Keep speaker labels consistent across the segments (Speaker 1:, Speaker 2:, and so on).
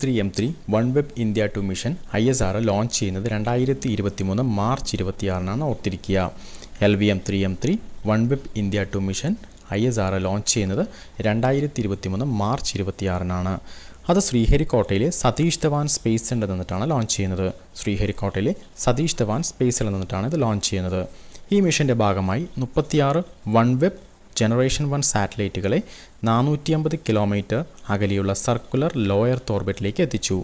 Speaker 1: LVM3 OneWeb India 2 mission ISR launch ചെയ്യുന്നത് 2023 March 26 ഓർത്തിരിക്കുക. LVM3 OneWeb India 2 mission ISR launch ചെയ്യുന്നത് 2023 March 26 അത് ശ്രീഹരിക്കോട്ടയിലെ Satheesh Dhawan space centre നിന്നിട്ടാണ് launch ചെയ്യുന്നത്. ശ്രീഹരിക്കോട്ടയിലെ സതീഷ് ധവാൻ സ്പേസ് സെൻ്റർ നിന്നിട്ടാണ് ഇത് ലോഞ്ച് ചെയ്യുന്നത്. ഈ മിഷൻ്റെ ഭാഗമായി 36 OneWeb ജനറേഷൻ 1 സാറ്റലൈറ്റുകളെ 450 കിലോമീറ്റർ അകലെയുള്ള സർക്കുലർ ലോ എർത്ത് ഓർബിറ്റിലേക്ക് എത്തിച്ചു.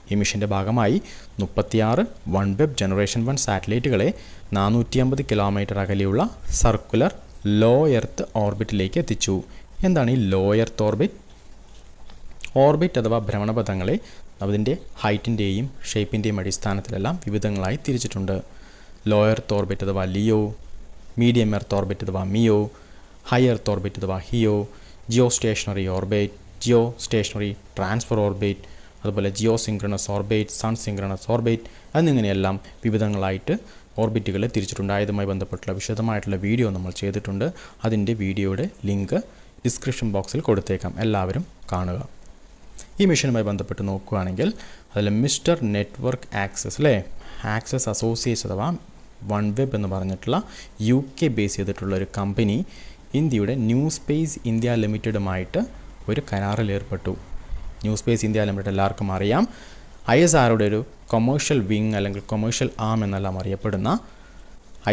Speaker 1: ഈ മിഷൻ്റെ ഭാഗമായി 36 OneWeb ജനറേഷൻ 1 സാറ്റലൈറ്റുകളെ 450 കിലോമീറ്റർ അകലെയുള്ള സർക്കുലർ ലോ എർത്ത് ഓർബിറ്റിലേക്ക് എത്തിച്ചു. എന്താണ് ഈ ലോ എർത്ത് ഓർബിറ്റ്? ഓർബിറ്റ് അഥവാ ഭ്രമണപഥങ്ങളെ അതിൻ്റെ ഹൈറ്റിൻ്റെയും ഷേപ്പിൻ്റെയും അടിസ്ഥാനത്തിലെല്ലാം വിവിധങ്ങളായി തിരിച്ചിട്ടുണ്ട്. ലോ എർത്ത് ഓർബിറ്റ് അഥവാ ലിയോ, മീഡിയം എർത്ത് ഓർബിറ്റ് അഥവാ മിയോ, ഹൈ എർത്ത് ഓർബിറ്റ് അഥവാ HEO, geostationary orbit, geostationary transfer orbit, അതുപോലെ geosynchronous orbit, sun synchronous orbit എന്നിങ്ങനെയെല്ലാം വിവിധങ്ങളായിട്ട് ഓർബിറ്റുകളെ തിരിച്ചിട്ടുണ്ട്. ആയതുമായി ബന്ധപ്പെട്ടുള്ള വിശദമായിട്ടുള്ള വീഡിയോ നമ്മൾ ചെയ്തിട്ടുണ്ട്. അതിൻ്റെ വീഡിയോയുടെ ലിങ്ക് ഡിസ്ക്രിപ്ഷൻ ബോക്സിൽ കൊടുത്തേക്കാം, എല്ലാവരും കാണുക. ഈ മിഷനുമായി ബന്ധപ്പെട്ട് നോക്കുകയാണെങ്കിൽ അതിൽ മിസ്റ്റർ നെറ്റ്വർക്ക് ആക്സസ് അല്ലേ, ആക്സസ് അസോസിയേറ്റ്സ് അഥവാ OneWeb എന്ന് പറഞ്ഞിട്ടുള്ള UK ബേസ് ചെയ്തിട്ടുള്ള ഒരു കമ്പനി ഇന്ത്യയുടെ ന്യൂ സ്പേസ് ഇന്ത്യ ലിമിറ്റഡുമായിട്ട് ഒരു കരാറിൽ ഏർപ്പെട്ടു. ന്യൂ സ്പേസ് ഇന്ത്യ ലിമിറ്റഡ് എല്ലാവർക്കും അറിയാം, ISRയുടെ ഒരു കൊമേഴ്ഷ്യൽ വിങ് അല്ലെങ്കിൽ കൊമേഴ്ഷ്യൽ ആം എന്നെല്ലാം അറിയപ്പെടുന്ന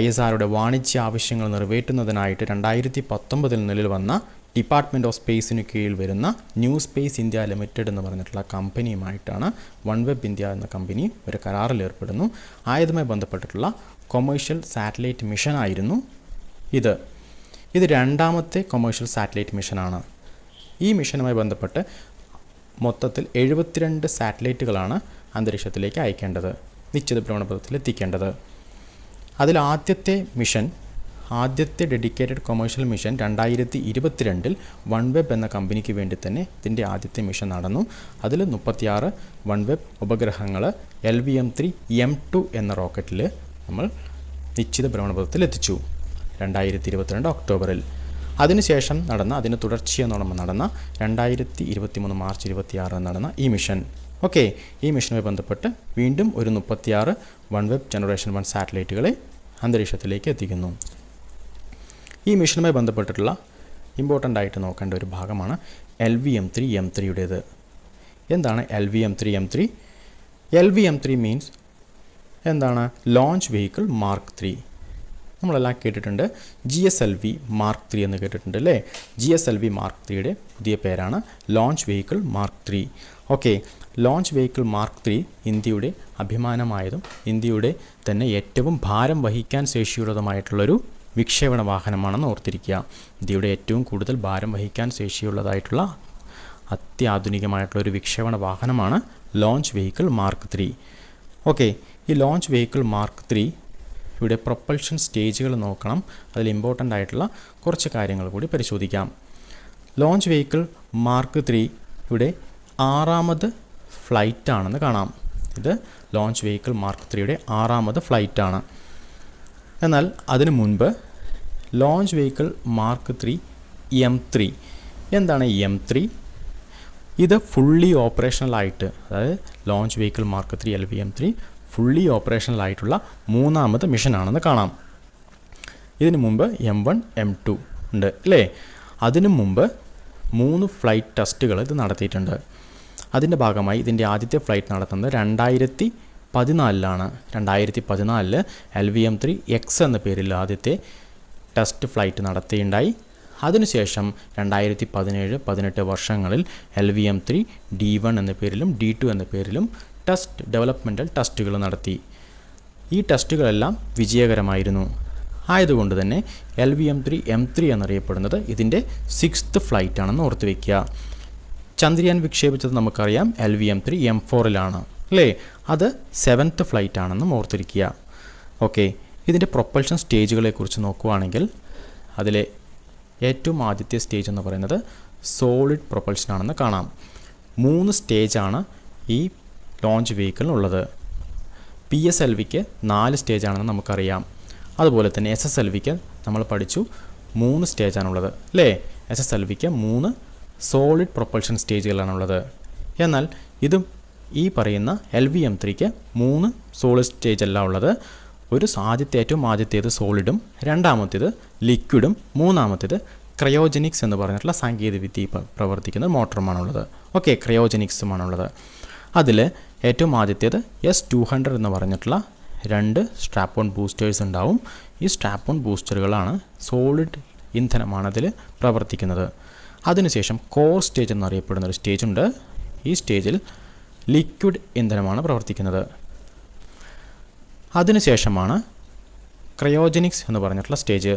Speaker 1: ISRയുടെ വാണിജ്യ ആവശ്യങ്ങൾ നിറവേറ്റുന്നതിനായിട്ട് 2019 നിലവിൽ വന്ന ഡിപ്പാർട്ട്മെൻറ്റ് ഓഫ് സ്പേസിന് കീഴിൽ വരുന്ന ന്യൂ സ്പേസ് ഇന്ത്യ ലിമിറ്റഡ് എന്ന് പറഞ്ഞിട്ടുള്ള കമ്പനിയുമായിട്ടാണ് OneWeb ഇന്ത്യ എന്ന കമ്പനി ഒരു കരാറിൽ ഏർപ്പെടുന്നു. ആയതുമായി ബന്ധപ്പെട്ടിട്ടുള്ള കൊമേഴ്ഷ്യൽ സാറ്റലൈറ്റ് മിഷനായിരുന്നു ഇത് രണ്ടാമത്തെ കൊമേഴ്ഷ്യൽ സാറ്റലൈറ്റ് മിഷനാണ്. ഈ മിഷനുമായി ബന്ധപ്പെട്ട് മൊത്തത്തിൽ 72 സാറ്റലൈറ്റുകളാണ് അന്തരീക്ഷത്തിലേക്ക് അയക്കേണ്ടത്, നിശ്ചിത ഭ്രമണപഥത്തിൽ എത്തിക്കേണ്ടത്. അതിൽ ആദ്യത്തെ ഡെഡിക്കേറ്റഡ് കൊമേഴ്ഷ്യൽ മിഷൻ 2022 OneWeb എന്ന കമ്പനിക്ക് വേണ്ടി തന്നെ ഇതിൻ്റെ ആദ്യത്തെ മിഷൻ നടന്നു. അതിൽ 36 OneWeb ഉപഗ്രഹങ്ങൾ LVM3 M2 എന്ന റോക്കറ്റിൽ നമ്മൾ നിശ്ചിത ഭ്രമണപഥത്തിൽ എത്തിച്ചു 2022 ഒക്ടോബറിൽ. അതിനുശേഷം അതിന് തുടർച്ചയെന്നോണം നടന്ന 2023 മാർച്ച് 26 നടന്ന ഈ മിഷൻ. ഈ മിഷനുമായി ബന്ധപ്പെട്ട് വീണ്ടും ഒരു 36 OneWeb ജനറേഷൻ 1 സാറ്റലൈറ്റുകളെ അന്തരീക്ഷത്തിലേക്ക് എത്തിക്കുന്നു. ഈ മിഷനുമായി ബന്ധപ്പെട്ടിട്ടുള്ള ഇമ്പോർട്ടൻ്റ് ആയിട്ട് നോക്കേണ്ട ഒരു ഭാഗമാണ് LVM3 M3യുടേത്. എന്താണ് LVM3 M3? LVM3 മീൻസ് എന്താണ്? Launch vehicle mark 3. നമ്മളെല്ലാം കേട്ടിട്ടുണ്ട്, GSLV മാർക്ക് 3 എന്ന് കേട്ടിട്ടുണ്ട് അല്ലേ? GSLV മാർക്ക് 3യുടെ പുതിയ പേരാണ് launch vehicle mark 3. Launch vehicle mark 3 ഇന്ത്യയുടെ അഭിമാനമായതും ഇന്ത്യയുടെ തന്നെ ഏറ്റവും ഭാരം വഹിക്കാൻ ശേഷിയുള്ളതുമായിട്ടുള്ളൊരു വിക്ഷേപണ വാഹനമാണെന്ന് ഓർത്തിരിക്കുക. ഇന്ത്യയുടെ ഏറ്റവും കൂടുതൽ ഭാരം വഹിക്കാൻ ശേഷിയുള്ളതായിട്ടുള്ള അത്യാധുനികമായിട്ടുള്ളൊരു വിക്ഷേപണ വാഹനമാണ് ലോഞ്ച് വെഹിക്കിൾ മാർക്ക് 3. ഈ ലോഞ്ച് വെഹിക്കിൾ മാർക്ക് 3 ഇവിടെ പ്രൊപ്പൽഷൻ സ്റ്റേജുകൾ നോക്കണം. അതിൽ ഇമ്പോർട്ടൻ്റ് ആയിട്ടുള്ള കുറച്ച് കാര്യങ്ങൾ കൂടി പരിശോധിക്കാം. ലോഞ്ച് വെഹിക്കിൾ മാർക്ക് 3 ഇവിടെ 6ാമത് ഫ്ലൈറ്റാണെന്ന് കാണാം. ഇത് ലോഞ്ച് വെഹിക്കിൾ മാർക്ക് 3യുടെ 6ാമത് ഫ്ലൈറ്റാണ്. എന്നാൽ അതിനു മുൻപ് ലോഞ്ച് വെഹിക്കിൾ മാർക്ക് 3 M3. എന്താണ് M3? ഇത് ഫുള്ളി ഓപ്പറേഷണലായിട്ട്, അതായത് launch vehicle mark 3 LVM3 fully ഓപ്പറേഷണലായിട്ടുള്ള 3ാമത് മിഷനാണെന്ന് കാണാം. ഇതിനു മുമ്പ് M1 M2 ഉണ്ട് അല്ലേ? അതിനു മുമ്പ് 3 ഫ്ലൈറ്റ് ടെസ്റ്റുകൾ ഇത് നടത്തിയിട്ടുണ്ട്. അതിൻ്റെ ഭാഗമായി ഇതിൻ്റെ ആദ്യത്തെ ഫ്ലൈറ്റ് നടത്തുന്നത് 2014 2014 LVM3 X എന്ന പേരിൽ ആദ്യത്തെ ടെസ്റ്റ് ഫ്ലൈറ്റ് നടത്തിയുണ്ടായി. അതിനുശേഷം 2017-18 വർഷങ്ങളിൽ LVM3 D1 എന്ന പേരിലും D2 എന്ന പേരിലും ഡെവലപ്മെൻറ്റൽ ടെസ്റ്റുകൾ നടത്തി. ഈ ടെസ്റ്റുകളെല്ലാം വിജയകരമായിരുന്നു. ആയതുകൊണ്ട് തന്നെ LVM3 M3 എന്നറിയപ്പെടുന്നത് ഇതിൻ്റെ 6th ഫ്ലൈറ്റ് ആണെന്ന് ഓർത്ത് വയ്ക്കുക. ചന്ദ്രയാൻ വിക്ഷേപിച്ചത് നമുക്കറിയാം LVM3 M4ലാണ് അല്ലേ? അത് 7th ഫ്ലൈറ്റ് ആണെന്നും ഓർത്തിരിക്കുക. ഇതിൻ്റെ പ്രൊപ്പൽഷൻ സ്റ്റേജുകളെക്കുറിച്ച് നോക്കുകയാണെങ്കിൽ അതിലെ ഏറ്റവും ആദ്യത്തെ സ്റ്റേജ് എന്ന് പറയുന്നത് സോളിഡ് പ്രൊപ്പൽഷനാണെന്ന് കാണാം. 3 സ്റ്റേജാണ് ഈ ലോഞ്ച് വെഹിക്കിളിനുള്ളത്. PSLVക്ക് 4 സ്റ്റേജാണെന്ന് നമുക്കറിയാം. അതുപോലെ തന്നെ SSLVക്ക് നമ്മൾ പഠിച്ചു 3 സ്റ്റേജാണുള്ളത് അല്ലേ? SSLVക്ക് 3 സോളിഡ് പ്രൊപ്പൽഷൻ സ്റ്റേജുകളാണുള്ളത്. എന്നാൽ ഇത് ഈ പറയുന്ന LVM-3ക്ക് 3 സോളിഡ് സ്റ്റേജ് അല്ല ഉള്ളത്. ഏറ്റവും ആദ്യത്തേത് സോളിഡും, രണ്ടാമത്തേത് ലിക്വിഡും, മൂന്നാമത്തേത് ക്രയോജനിക്സ് എന്ന് പറഞ്ഞിട്ടുള്ള സാങ്കേതികവിദ്യ പ്രവർത്തിക്കുന്ന മോട്ടറുമാണുള്ളത്. ഓക്കെ, ക്രയോജനിക്സുമാണുള്ളത്. അതിൽ ഏറ്റവും ആദ്യത്തേത് S200 എന്ന് പറഞ്ഞിട്ടുള്ള 2 സ്ട്രാപ്പ് ഓൺ ബൂസ്റ്റേഴ്സ് ഉണ്ടാവും. ഈ സ്ട്രാപ്പ് ഓൺ ബൂസ്റ്ററുകളാണ് സോളിഡ് ഇന്ധനമാണ് അതിൽ പ്രവർത്തിക്കുന്നത്. അതിനുശേഷം കോർ സ്റ്റേജ് എന്നറിയപ്പെടുന്ന ഒരു സ്റ്റേജ് ഉണ്ട്. ഈ സ്റ്റേജിൽ ലിക്വിഡ് ഇന്ധനമാണ് പ്രവർത്തിക്കുന്നത്. അതിനുശേഷമാണ് ക്രയോജനിക്സ് എന്ന് പറഞ്ഞിട്ടുള്ള സ്റ്റേജ്.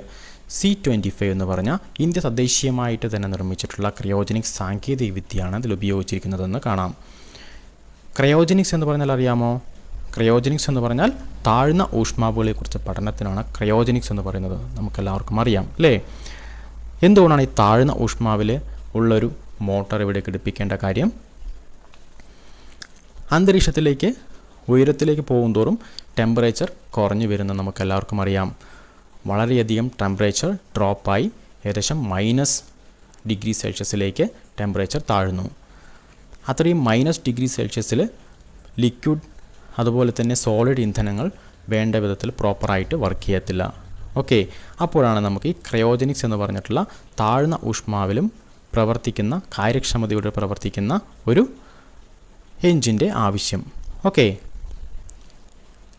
Speaker 1: C25 എന്ന് പറഞ്ഞാൽ ഇന്ത്യ തദ്ദേശീയമായിട്ട് തന്നെ നിർമ്മിച്ചിട്ടുള്ള ക്രയോജനിക്സ് സാങ്കേതിക വിദ്യയാണ് അതിൽ ഉപയോഗിച്ചിരിക്കുന്നതെന്ന് കാണാം. ക്രയോജനിക്സ് എന്ന് പറഞ്ഞാൽ അറിയാമോ? ക്രയോജനിക്സ് എന്ന് പറഞ്ഞാൽ താഴ്ന്ന ഊഷ്മാവുകളെക്കുറിച്ച് പഠനത്തിനാണ് ക്രയോജനിക്സ് എന്ന് പറയുന്നത്. നമുക്കെല്ലാവർക്കും അറിയാം അല്ലേ? എന്തുകൊണ്ടാണ് ഈ താഴ്ന്ന ഊഷ്മാവിൽ ഉള്ളൊരു മോട്ടോർ ഇവിടെ ഘടിപ്പിക്കേണ്ട കാര്യം? അന്തരീക്ഷത്തിലേക്ക് ഉയരത്തിലേക്ക് പോകുന്തോറും ടെമ്പറേച്ചർ കുറഞ്ഞു വരുന്നത് നമുക്കെല്ലാവർക്കും അറിയാം. വളരെയധികം ടെമ്പറേച്ചർ ഡ്രോപ്പായി ഏകദേശം -°C ടെമ്പറേച്ചർ താഴുന്നു. അത്രയും -°C ലിക്വിഡ് അതുപോലെ തന്നെ സോളിഡ് ഇന്ധനങ്ങൾ വേണ്ട വിധത്തിൽ പ്രോപ്പറായിട്ട് വർക്ക് ചെയ്യത്തില്ല. ഓക്കെ, അപ്പോഴാണ് നമുക്ക് ഈ ക്രയോജനിക്സ് എന്ന് പറഞ്ഞിട്ടുള്ള താഴ്ന്ന ഊഷ്മാവിലും പ്രവർത്തിക്കുന്ന കാര്യക്ഷമതയോടെ പ്രവർത്തിക്കുന്ന ഒരു എഞ്ചിൻ്റെ ആവശ്യം. ഓക്കെ,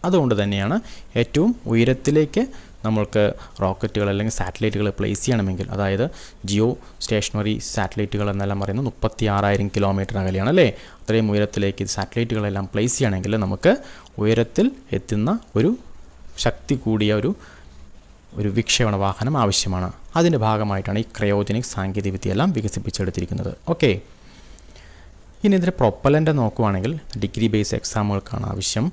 Speaker 1: അതുകൊണ്ട് തന്നെയാണ് ഏറ്റവും ഉയരത്തിലേക്ക് നമ്മൾക്ക് റോക്കറ്റുകൾ അല്ലെങ്കിൽ സാറ്റലൈറ്റുകൾ പ്ലേസ് ചെയ്യണമെങ്കിൽ, അതായത് ജിയോ സ്റ്റേഷനറി സാറ്റലൈറ്റുകൾ എന്നെല്ലാം പറയുന്നത് 36,000 കിലോമീറ്റർ അകലെയാണ് അല്ലേ? അത്രയും ഉയരത്തിലേക്ക് സാറ്റലൈറ്റുകളെല്ലാം പ്ലേസ് ചെയ്യണമെങ്കിൽ നമുക്ക് ഉയരത്തിൽ എത്തുന്ന ഒരു ശക്തി കൂടിയ ഒരു വിക്ഷേപണ വാഹനം ആവശ്യമാണ്. അതിൻ്റെ ഭാഗമായിട്ടാണ് ഈ ക്രയോജനിക് സാങ്കേതികവിദ്യയെല്ലാം വികസിപ്പിച്ചെടുത്തിരിക്കുന്നത്. ഓക്കെ, ഇനി ഇതിൻ്റെ പ്രൊപ്പലൻ്റ് നോക്കുവാണെങ്കിൽ ഡിഗ്രി ബേസ് എക്സാമുകൾക്കാണ് ആവശ്യം.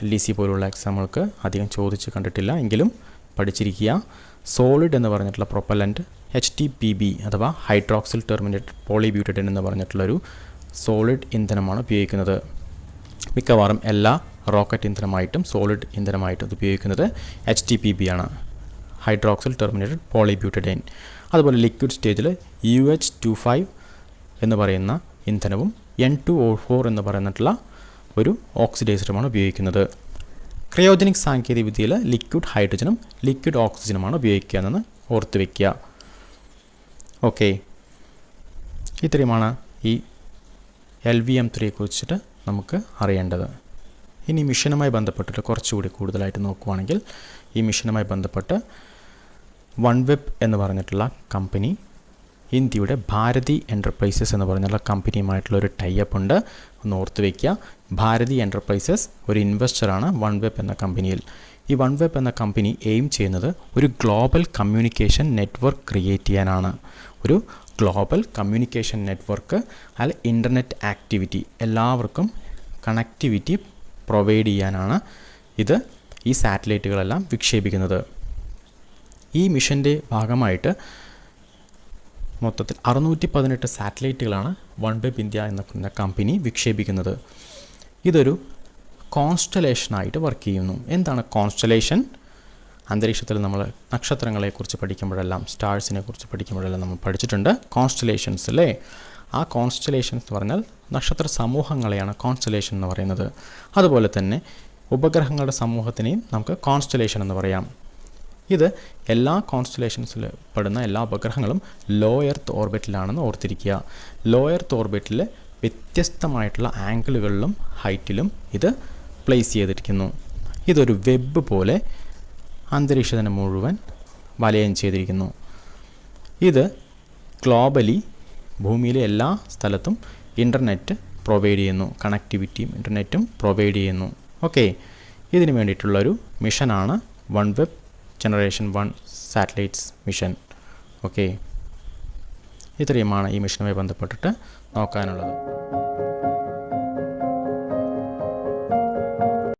Speaker 1: LDC പോലുള്ള എക്സാമുകൾക്ക് അധികം ചോദിച്ച് കണ്ടിട്ടില്ല, എങ്കിലും പഠിച്ചിരിക്കുക. സോളിഡ് എന്ന് പറഞ്ഞിട്ടുള്ള പ്രൊപ്പലൻ്റ് HTPB അഥവാ ഹൈഡ്രോക്സിൽ ടെർമിനേറ്റഡ് പോളിബ്യൂട്ടഡൈൻ എന്ന് പറഞ്ഞിട്ടുള്ളൊരു സോളിഡ് ഇന്ധനമാണ് ഉപയോഗിക്കുന്നത്. മിക്കവാറും എല്ലാ റോക്കറ്റ് ഇന്ധനമായിട്ടും സോളിഡ് ഇന്ധനമായിട്ടും അത് ഉപയോഗിക്കുന്നത് HTPB ആണ്, ഹൈഡ്രോക്സിൽ ടെർമിനേറ്റഡ് പോളിബ്യൂട്ടഡൈൻ. അതുപോലെ ലിക്വിഡ് സ്റ്റേജിൽ UH-25 എന്ന് പറയുന്ന ഇന്ധനവും N2O4 എന്ന് പറഞ്ഞിട്ടുള്ള ഒരു ഓക്സിഡൈസറുമാണ് ഉപയോഗിക്കുന്നത്. ക്രയോജനിക് സാങ്കേതികവിദ്യയിൽ ലിക്വിഡ് ഹൈഡ്രജനും ലിക്വിഡ് ഓക്സിജനുമാണ് ഉപയോഗിക്കുക എന്ന് ഓർത്ത് വയ്ക്കുക. ഓക്കെ, ഇത്രയുമാണ് ഈ LVM-3 കുറിച്ചിട്ട് നമുക്ക് അറിയേണ്ടത്. ഇനി മിഷനുമായി ബന്ധപ്പെട്ടിട്ട് കുറച്ചുകൂടി കൂടുതലായിട്ട് നോക്കുവാണെങ്കിൽ, ഈ മിഷനുമായി ബന്ധപ്പെട്ട് വൺവെബ് എന്ന് പറഞ്ഞിട്ടുള്ള കമ്പനി ഇന്ത്യയുടെ ഭാരതി എൻ്റർപ്രൈസസ് എന്ന് പറഞ്ഞുള്ള കമ്പനിയുമായിട്ടുള്ള ഒരു ടൈപ്പ് ഉണ്ട്, ഒന്ന് ഓർത്ത് വയ്ക്കുക. ഭാരതി എൻ്റർപ്രൈസസ് ഒരു ഇൻവെസ്റ്ററാണ് വൺവെബ് എന്ന കമ്പനിയിൽ. ഈ വൺവെബ് എന്ന കമ്പനി എയിം ചെയ്യുന്നത് ഒരു ഗ്ലോബൽ കമ്മ്യൂണിക്കേഷൻ നെറ്റ്വർക്ക് ക്രിയേറ്റ് ചെയ്യാനാണ്. ഒരു ഗ്ലോബൽ കമ്മ്യൂണിക്കേഷൻ നെറ്റ്വർക്ക് അല്ലെങ്കിൽ ഇൻ്റർനെറ്റ് ആക്ടിവിറ്റി, എല്ലാവർക്കും കണക്റ്റിവിറ്റി പ്രൊവൈഡ് ചെയ്യാനാണ് ഈ സാറ്റലൈറ്റുകളെല്ലാം വിക്ഷേപിക്കുന്നത്. ഈ മിഷൻ്റെ ഭാഗമായിട്ട് മൊത്തത്തിൽ 618 സാറ്റലൈറ്റുകളാണ് വൺവെബ് ഇന്ത്യ എന്ന കമ്പനി വിക്ഷേപിക്കുന്നത്. ഇതൊരു കോൺസ്റ്റലേഷനായിട്ട് വർക്ക് ചെയ്യുന്നു. എന്താണ് കോൺസ്റ്റലേഷൻ? അന്തരീക്ഷത്തിൽ നമ്മൾ നക്ഷത്രങ്ങളെക്കുറിച്ച് പഠിക്കുമ്പോഴെല്ലാം, സ്റ്റാർസിനെ കുറിച്ച് പഠിക്കുമ്പോഴെല്ലാം നമ്മൾ പഠിച്ചിട്ടുണ്ട് കോൺസ്റ്റലേഷൻസ് അല്ലേ? ആ കോൺസ്റ്റലേഷൻസ് എന്ന് പറഞ്ഞാൽ നക്ഷത്ര സമൂഹങ്ങളെയാണ് കോൺസ്റ്റലേഷൻ എന്ന് പറയുന്നത്. അതുപോലെ തന്നെ ഉപഗ്രഹങ്ങളുടെ സമൂഹത്തിനെയും നമുക്ക് കോൺസ്റ്റലേഷൻ എന്ന് പറയാം. ഇത് എല്ലാ കോൺസ്റ്റലേഷൻസിൽ പെടുന്ന എല്ലാ ഉപഗ്രഹങ്ങളും ലോ എർത്ത് ഓർബിറ്റിലാണെന്ന് ഓർത്തിരിക്കുക. ലോ എർത്ത് ഓർബിറ്റിൽ വ്യത്യസ്തമായിട്ടുള്ള ആംഗിളുകളിലും ഹൈറ്റിലും ഇത് പ്ലേസ് ചെയ്തിരിക്കുന്നു. ഇതൊരു വെബ് പോലെ അന്തരീക്ഷത്തിനെ മുഴുവൻ വലയം ചെയ്തിരിക്കുന്നു. ഇത് ഗ്ലോബലി ഭൂമിയിലെ എല്ലാ സ്ഥലത്തും ഇൻ്റർനെറ്റ് പ്രൊവൈഡ് ചെയ്യുന്നു, കണക്ടിവിറ്റിയും ഇൻ്റർനെറ്റും പ്രൊവൈഡ് ചെയ്യുന്നു. ഓക്കെ, ഇതിന് വേണ്ടിയിട്ടുള്ളൊരു മിഷനാണ് OneWeb generation 1 satellites mission. Okay, ഇത്രയുമാണ് ഈ മിഷനുമായി ബന്ധപ്പെട്ടിട്ട് നോക്കാനുള്ളത്.